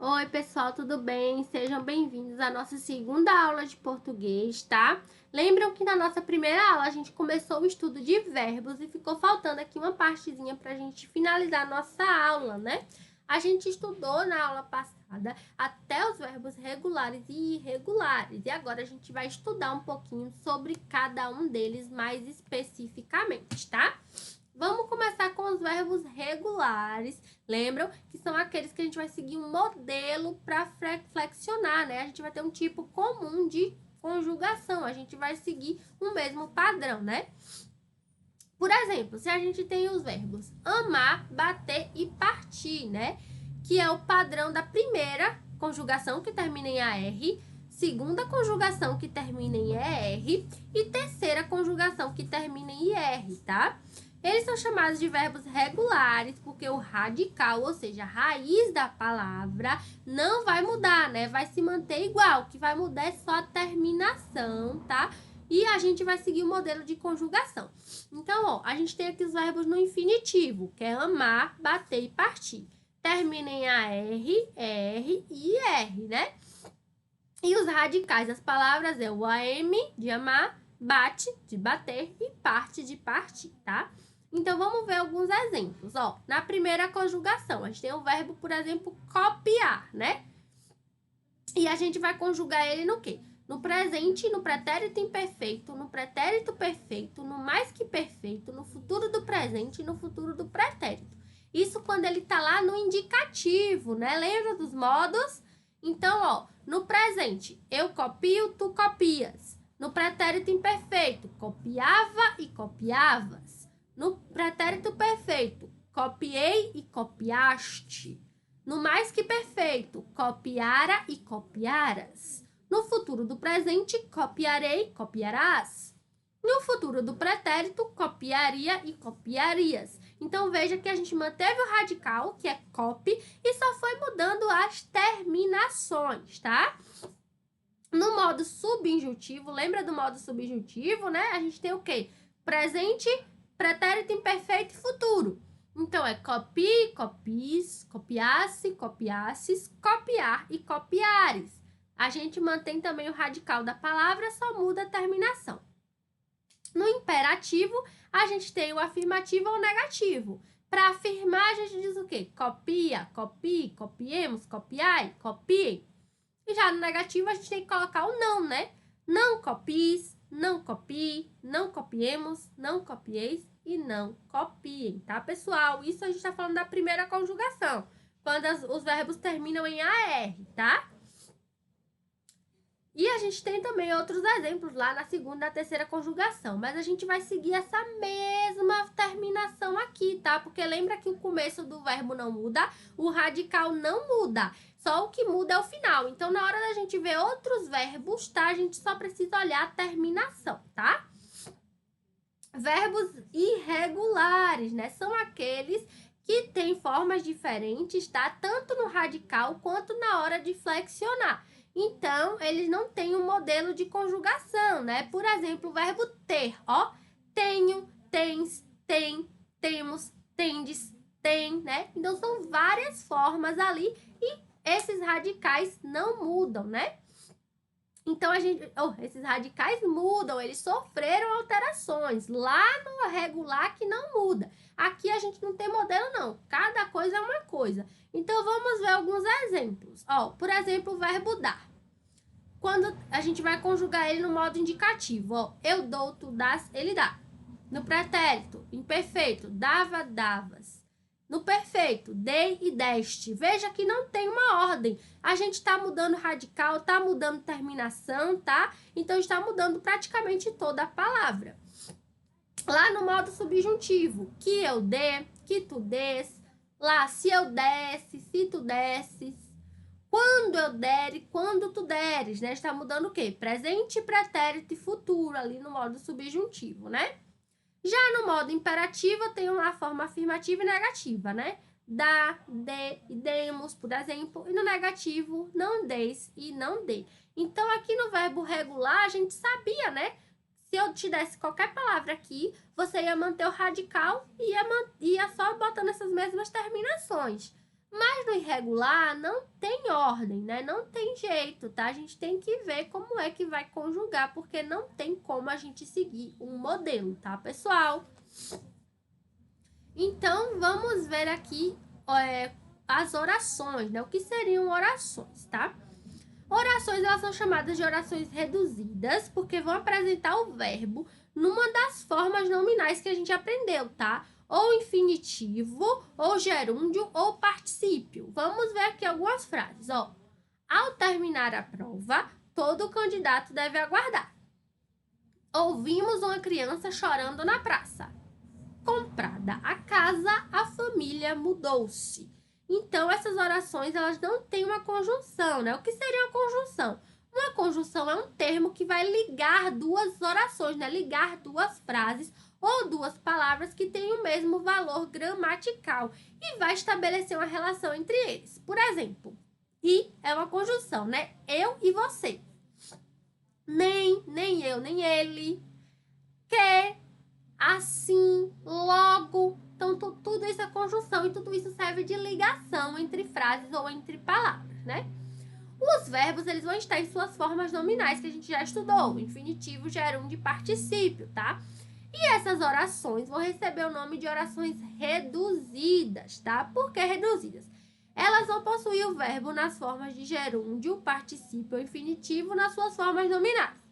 Oi, pessoal, tudo bem? Sejam bem-vindos à nossa segunda aula de português, tá? Lembram que na nossa primeira aula a gente começou o estudo de verbos e ficou faltando aqui uma partezinha para a gente finalizar a nossa aula, né? A gente estudou na aula passada até os verbos regulares e irregulares, e agora a gente vai estudar um pouquinho sobre cada um deles mais especificamente, tá? Vamos começar com os verbos regulares. Lembram que são aqueles que a gente vai seguir um modelo para flexionar, né? A gente vai ter um tipo comum de conjugação. A gente vai seguir o mesmo padrão, né? Por exemplo, se a gente tem os verbos amar, bater e partir, né? Que é o padrão da primeira conjugação que termina em AR, segunda conjugação que termina em ER e terceira conjugação que termina em IR, tá? Eles são chamados de verbos regulares porque o radical, ou seja, a raiz da palavra, não vai mudar, né? Vai se manter igual. O que vai mudar é só a terminação, tá? E a gente vai seguir o modelo de conjugação. Então, ó, a gente tem aqui os verbos no infinitivo, que é amar, bater e partir. Termina em AR, ER e IR, né? E os radicais das palavras é o AM, de amar, bate, de bater e parte, de partir, tá? Então, vamos ver alguns exemplos. Ó, na primeira conjugação, a gente tem o verbo, por exemplo, copiar, né? E a gente vai conjugar ele no quê? No presente, no pretérito imperfeito, no pretérito perfeito, no mais que perfeito, no futuro do presente e no futuro do pretérito. Isso quando ele tá lá no indicativo, né? Lembra dos modos? Então, ó, no presente, eu copio, tu copias. No pretérito imperfeito, copiava e copiavas. No pretérito perfeito, copiei e copiaste. No mais que perfeito, copiara e copiaras. No futuro do presente, copiarei, copiarás. No futuro do pretérito, copiaria e copiarias. Então, veja que a gente manteve o radical, que é copy, e só foi mudando as terminações, tá? No modo subjuntivo, lembra do modo subjuntivo, né? A gente tem o quê? Presente, pretérito imperfeito e futuro. Então, é copie, copies, copiasse, copiasses, copiar e copiares. A gente mantém também o radical da palavra, só muda a terminação. No imperativo, a gente tem o afirmativo ou o negativo. Para afirmar, a gente diz o quê? Copia, copie, copiemos, copiai, copiem. E já no negativo, a gente tem que colocar o não, né? Não copies, não copie, não copiemos, não copieis e não copiem, tá, pessoal? Isso a gente tá falando da primeira conjugação, quando os verbos terminam em AR, tá? E a gente tem também outros exemplos lá na segunda e na terceira conjugação, mas a gente vai seguir essa mesma terminação aqui, tá? Porque lembra que o começo do verbo não muda, o radical não muda, só o que muda é o final. Então, na hora da gente ver outros verbos, tá? A gente só precisa olhar a terminação, tá? Verbos irregulares, né? São aqueles que têm formas diferentes, tá? Tanto no radical quanto na hora de flexionar. Então, eles não têm um modelo de conjugação, né? Por exemplo, o verbo ter, ó. Tenho, tens, tem, temos, tendes, tem, né? Então, são várias formas ali e esses radicais não mudam, né? Então, esses radicais mudam, eles sofreram alterações. Lá no regular que não muda. Aqui a gente não tem modelo, não. Cada coisa é uma coisa. Então, vamos ver alguns exemplos. Ó, por exemplo, o verbo dar. Quando a gente vai conjugar ele no modo indicativo, ó, eu dou, tu dás, ele dá. No pretérito, imperfeito, dava, davas. No perfeito, dei e deste. Veja que não tem uma ordem. A gente está mudando radical, está mudando terminação, tá? Então, está mudando praticamente toda a palavra. Lá no modo subjuntivo, que eu dê, que tu dês. Lá, se eu desse, se tu desses. Quando eu der e quando tu deres, né? Está mudando o quê? Presente, pretérito e futuro ali no modo subjuntivo, né? Já no modo imperativo, eu tenho a forma afirmativa e negativa, né? Dá, dê e demos, por exemplo. E no negativo, não deis e não dê. Então, aqui no verbo regular, a gente sabia, né? Se eu te desse qualquer palavra aqui, você ia manter o radical e ia só botando essas mesmas terminações. Mas no irregular não tem ordem, né? Não tem jeito, tá? A gente tem que ver como é que vai conjugar, porque não tem como a gente seguir um modelo, tá, pessoal? Então, vamos ver aqui as orações, né? O que seriam orações, tá? Orações, elas são chamadas de orações reduzidas, porque vão apresentar o verbo numa das formas nominais que a gente aprendeu, tá? Ou infinitivo, ou gerúndio, ou particípio. Vamos ver aqui algumas frases, ó. Ao terminar a prova, todo candidato deve aguardar. Ouvimos uma criança chorando na praça. Comprada a casa, a família mudou-se. Então, essas orações, elas não têm uma conjunção, né? O que seria uma conjunção? Uma conjunção é um termo que vai ligar duas orações, né? Ligar duas frases ou duas palavras que têm o mesmo valor gramatical e vai estabelecer uma relação entre eles. Por exemplo, e é uma conjunção, né? Eu e você. Nem eu, nem ele. Que, assim, logo. Então, tudo isso é conjunção e tudo isso serve de ligação entre frases ou entre palavras, né? Os verbos, eles vão estar em suas formas nominais, que a gente já estudou. Infinitivo, gerúndio e particípio, tá? E essas orações vão receber o nome de orações reduzidas, tá? Por que reduzidas? Elas vão possuir o verbo nas formas de gerúndio, particípio ou infinitivo nas suas formas nominais.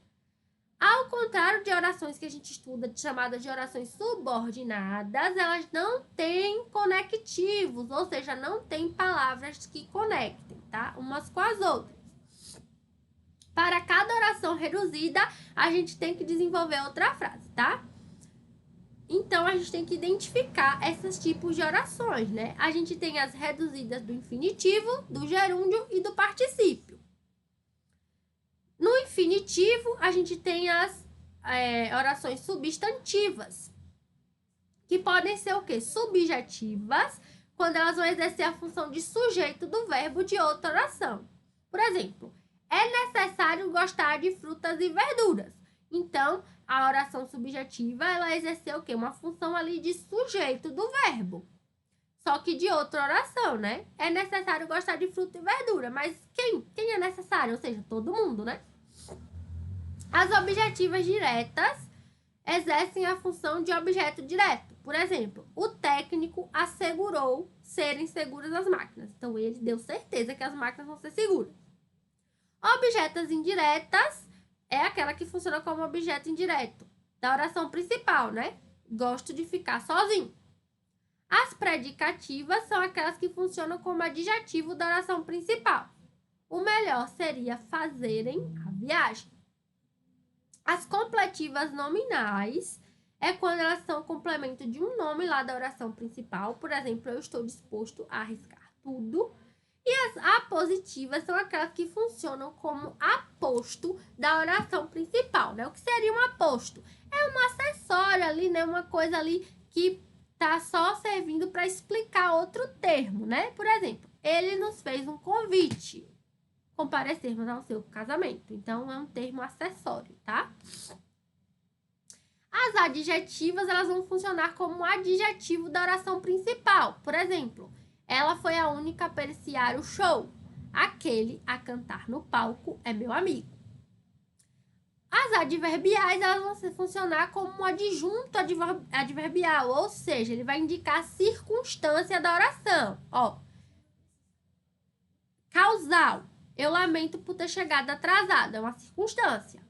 Ao contrário de orações que a gente estuda, chamadas de orações subordinadas, elas não têm conectivos, ou seja, não têm palavras que conectem, tá? Umas com as outras. Para cada oração reduzida, a gente tem que desenvolver outra frase, tá? Então, a gente tem que identificar esses tipos de orações, né? A gente tem as reduzidas do infinitivo, do gerúndio e do particípio. No infinitivo, a gente tem as orações substantivas, que podem ser o quê? Subjetivas, quando elas vão exercer a função de sujeito do verbo de outra oração. Por exemplo, é necessário gostar de frutas e verduras. Então, a oração subjetiva, ela exerceu o quê? Uma função ali de sujeito do verbo. Só que de outra oração, né? É necessário gostar de fruta e verdura. Mas quem? Quem é necessário? Ou seja, todo mundo, né? As objetivas diretas exercem a função de objeto direto. Por exemplo, o técnico assegurou serem seguras as máquinas. Então, ele deu certeza que as máquinas vão ser seguras. Objetos indiretas é aquela que funciona como objeto indireto da oração principal, né? Gosto de ficar sozinho. As predicativas são aquelas que funcionam como adjetivo da oração principal. O melhor seria fazerem a viagem. As completivas nominais é quando elas são complemento de um nome lá da oração principal. Por exemplo, eu estou disposto a arriscar tudo. E as apositivas são aquelas que funcionam como aposto da oração principal, né? O que seria um aposto? É um acessório ali, né? Uma coisa ali que tá só servindo para explicar outro termo, né? Por exemplo, ele nos fez um convite. Comparecermos ao seu casamento. Então, é um termo acessório, tá? As adjetivas, elas vão funcionar como adjetivo da oração principal. Por exemplo, ela foi a única a apreciar o show. Aquele a cantar no palco é meu amigo. As adverbiais, elas vão funcionar como um adjunto adverbial, ou seja, ele vai indicar a circunstância da oração. Ó, causal. Eu lamento por ter chegado atrasado. É uma circunstância.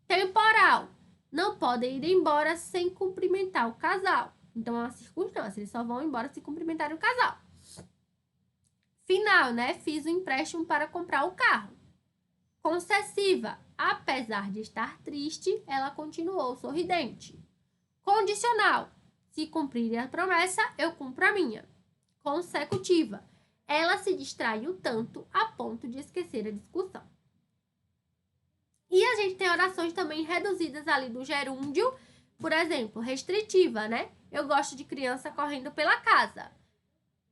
Temporal. Não podem ir embora sem cumprimentar o casal. Então, é uma circunstância. Eles só vão embora se cumprimentarem o casal. Final, né? Fiz o empréstimo para comprar o carro. Concessiva. Apesar de estar triste, ela continuou sorridente. Condicional. Se cumprir a promessa, eu cumpro a minha. Consecutiva. Ela se distraiu tanto a ponto de esquecer a discussão. E a gente tem orações também reduzidas ali do gerúndio, por exemplo, restritiva, né? Eu gosto de criança correndo pela casa.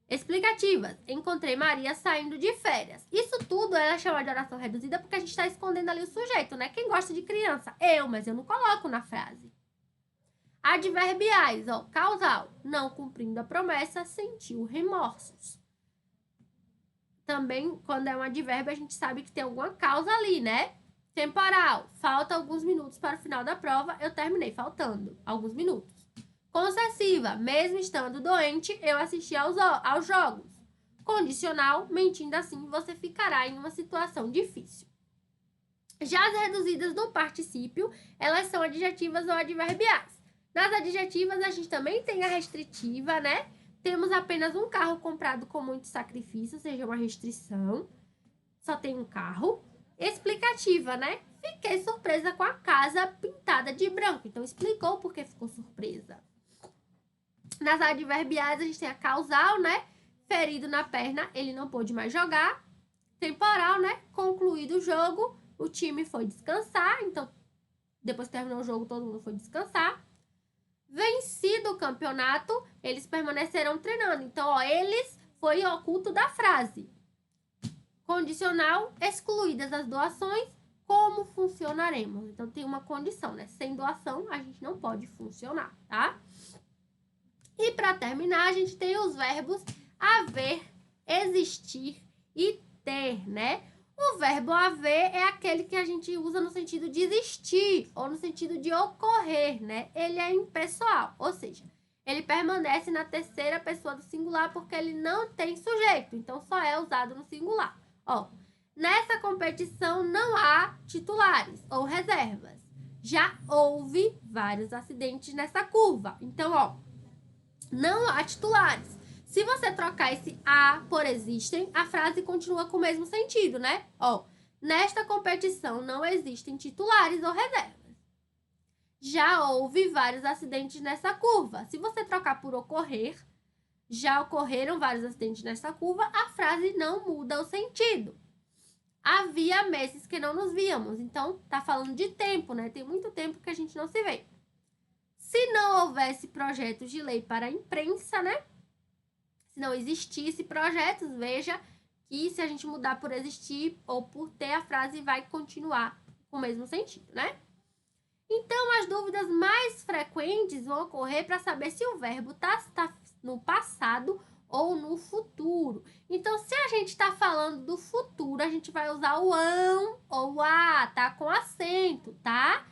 Explicativas. Encontrei Maria saindo de férias. Isso tudo é chamado de oração reduzida porque a gente está escondendo ali o sujeito, né? Quem gosta de criança? Eu, mas eu não coloco na frase. Adverbiais, ó, causal. Não cumprindo a promessa, sentiu remorsos. também, quando é um advérbio, a gente sabe que tem alguma causa ali, né? Temporal, falta alguns minutos para o final da prova, eu terminei faltando alguns minutos. Concessiva, mesmo estando doente, eu assisti aos jogos. Condicional, mentindo assim, você ficará em uma situação difícil. Já as reduzidas do particípio, elas são adjetivas ou adverbiais. Nas adjetivas, a gente também tem a restritiva, né? Temos apenas um carro comprado com muito sacrifício, ou seja, uma restrição. Só tem um carro. Explicativa, né? Fiquei surpresa com a casa pintada de branco. Então, explicou por que ficou surpresa. Nas adverbiais, a gente tem a causal, né? Ferido na perna, ele não pôde mais jogar. Temporal, né? Concluído o jogo, o time foi descansar. Então, depois que terminou o jogo, todo mundo foi descansar. Vencido o campeonato, eles permaneceram treinando. Então, ó, eles foi oculto da frase. Condicional, excluídas as doações, como funcionaremos? Então, tem uma condição, né? Sem doação, a gente não pode funcionar, tá? E para terminar, a gente tem os verbos haver, existir e ter, né? O verbo haver é aquele que a gente usa no sentido de existir ou no sentido de ocorrer, né? Ele é impessoal, ou seja, ele permanece na terceira pessoa do singular porque ele não tem sujeito, então só é usado no singular. Ó, nessa competição não há titulares ou reservas. Já houve vários acidentes nessa curva. Então, ó, não há titulares. Se você trocar esse a por existem, a frase continua com o mesmo sentido, né? Ó, nesta competição não existem titulares ou reservas. Já houve vários acidentes nessa curva. Se você trocar por ocorrer, já ocorreram vários acidentes nessa curva, a frase não muda o sentido. Havia meses que não nos víamos. Então, tá falando de tempo, né? Tem muito tempo que a gente não se vê. Se não houvesse projetos de lei para a imprensa, né? Se não existisse projetos, veja que se a gente mudar por existir ou por ter, a frase vai continuar com o mesmo sentido, né? Então, as dúvidas mais frequentes vão ocorrer para saber se o verbo tá no passado ou no futuro. Então, se a gente está falando do futuro, a gente vai usar o ão ou o a, tá? Com acento, tá?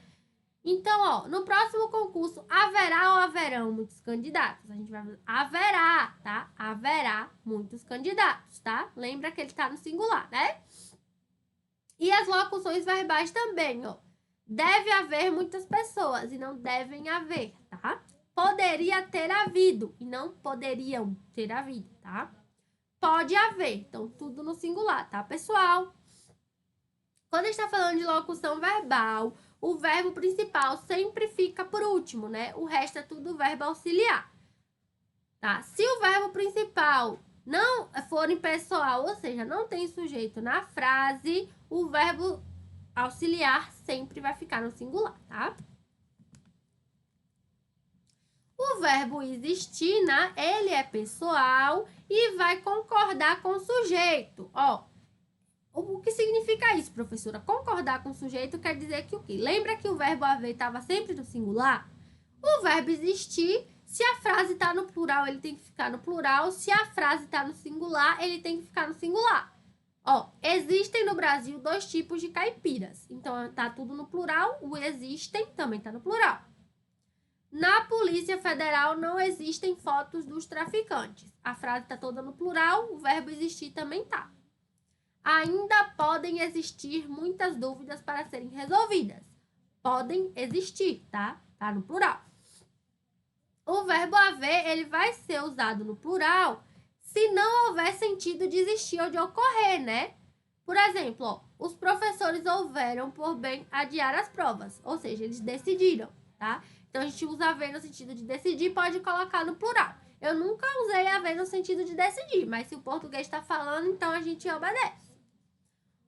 Então, ó, no próximo concurso, haverá ou haverão muitos candidatos? A gente vai fazer haverá, tá? Haverá muitos candidatos, tá? Lembra que ele tá no singular, né? E as locuções verbais também, ó. Deve haver muitas pessoas e não devem haver, tá? Poderia ter havido e não poderiam ter havido, tá? Pode haver, então tudo no singular, tá, pessoal? Quando a gente tá falando de locução verbal, o verbo principal sempre fica por último, né? O resto é tudo verbo auxiliar, tá? Se o verbo principal não for impessoal, ou seja, não tem sujeito na frase, o verbo auxiliar sempre vai ficar no singular, tá? O verbo existir, né? Ele é pessoal e vai concordar com o sujeito. Ó, o que significa isso, professora? Concordar com o sujeito quer dizer que o quê? Lembra que o verbo haver estava sempre no singular? O verbo existir, se a frase está no plural, ele tem que ficar no plural. Se a frase está no singular, ele tem que ficar no singular. Ó, existem no Brasil 2 tipos de caipiras. Então, tá tudo no plural. O existem também tá no plural. Na Polícia Federal não existem fotos dos traficantes. A frase tá toda no plural, o verbo existir também tá. Ainda podem existir muitas dúvidas para serem resolvidas. Podem existir, tá? Tá no plural. O verbo haver, ele vai ser usado no plural se não houver sentido de existir ou de ocorrer, né? Por exemplo, ó, os professores houveram por bem adiar as provas, ou seja, eles decidiram, tá? Então, a gente usa haver no sentido de decidir, pode colocar no plural. Eu nunca usei haver no sentido de decidir, mas se o português está falando, então a gente obedece.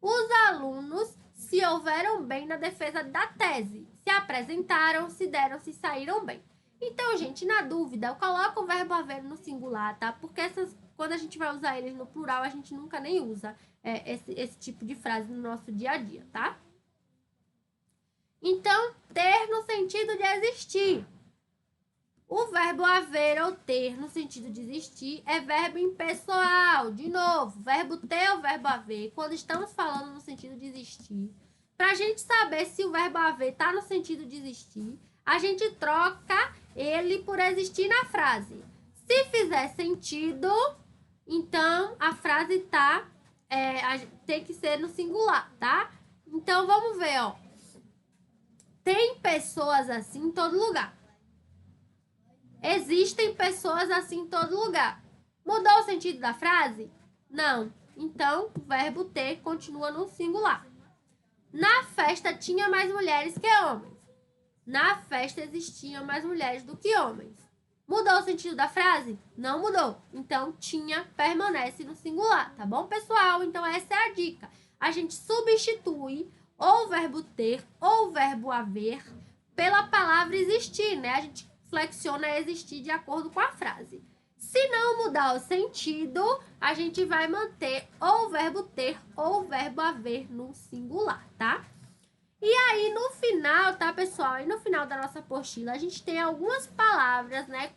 Os alunos se houveram bem na defesa da tese, se apresentaram, se deram, se saíram bem. Então, gente, na dúvida, eu coloco o verbo haver no singular, tá? Porque quando a gente vai usar eles no plural, a gente nunca nem usa esse tipo de frase no nosso dia a dia, tá? Então, ter no sentido de existir. O verbo haver ou ter, no sentido de existir, é verbo impessoal. De novo, verbo ter ou verbo haver, quando estamos falando no sentido de existir. Para a gente saber se o verbo haver está no sentido de existir, a gente troca ele por existir na frase. Se fizer sentido, então a frase tem que ser no singular, tá? Então vamos ver, ó. Tem pessoas assim em todo lugar. Existem pessoas assim em todo lugar. Mudou o sentido da frase? Não. Então, o verbo ter continua no singular. Na festa tinha mais mulheres que homens. Na festa existiam mais mulheres do que homens. Mudou o sentido da frase? Não mudou. Então, tinha permanece no singular, tá bom, pessoal? Então, essa é a dica. A gente substitui ou o verbo ter ou o verbo haver pela palavra existir, né? A gente flexiona existir de acordo com a frase. Se não mudar o sentido, a gente vai manter ou o verbo ter ou o verbo haver no singular, tá? E aí, no final, tá, pessoal? E no final da nossa apostila, a gente tem algumas palavras, né,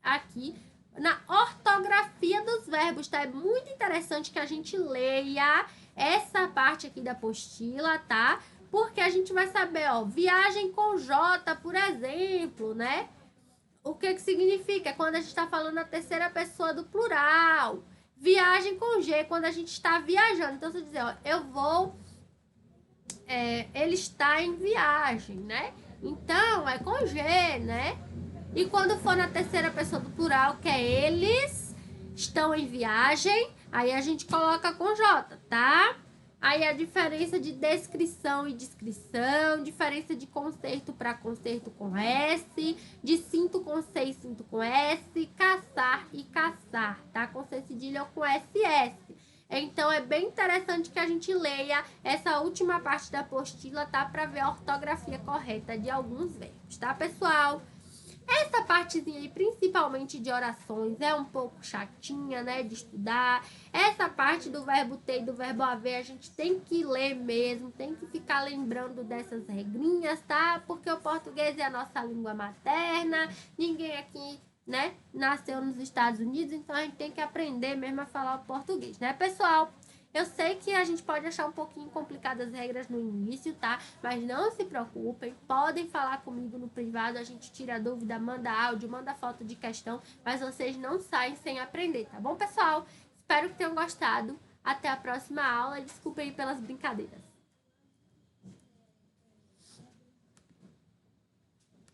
aqui na ortografia dos verbos, tá? É muito interessante que a gente leia essa parte aqui da apostila, tá? Porque a gente vai saber, ó, viagem com J, por exemplo, né? O que significa? Quando a gente está falando a terceira pessoa do plural. Viagem com G, quando a gente está viajando. Então, se eu dizer, ó, eu vou... ele está em viagem, né? Então, é com G, né? E quando for na terceira pessoa do plural, que é eles estão em viagem, aí a gente coloca com J, tá? Aí a diferença de descrição e descrição, diferença de concerto para concerto com S, de cinto com C e cinto com S, caçar e caçar, tá? Com C cedilha ou com SS. Então, é bem interessante que a gente leia essa última parte da apostila, tá? Para ver a ortografia correta de alguns verbos, tá, pessoal? Essa partezinha aí, principalmente de orações, é um pouco chatinha, né, de estudar. Essa parte do verbo ter e do verbo haver, a gente tem que ler mesmo, tem que ficar lembrando dessas regrinhas, tá? Porque o português é a nossa língua materna, ninguém aqui, né, nasceu nos Estados Unidos, então a gente tem que aprender mesmo a falar o português, né, pessoal? Eu sei que a gente pode achar um pouquinho complicadas as regras no início, tá? Mas não se preocupem, podem falar comigo no privado, a gente tira dúvida, manda áudio, manda foto de questão, mas vocês não saem sem aprender, tá bom, pessoal? Espero que tenham gostado. Até a próxima aula e desculpem pelas brincadeiras.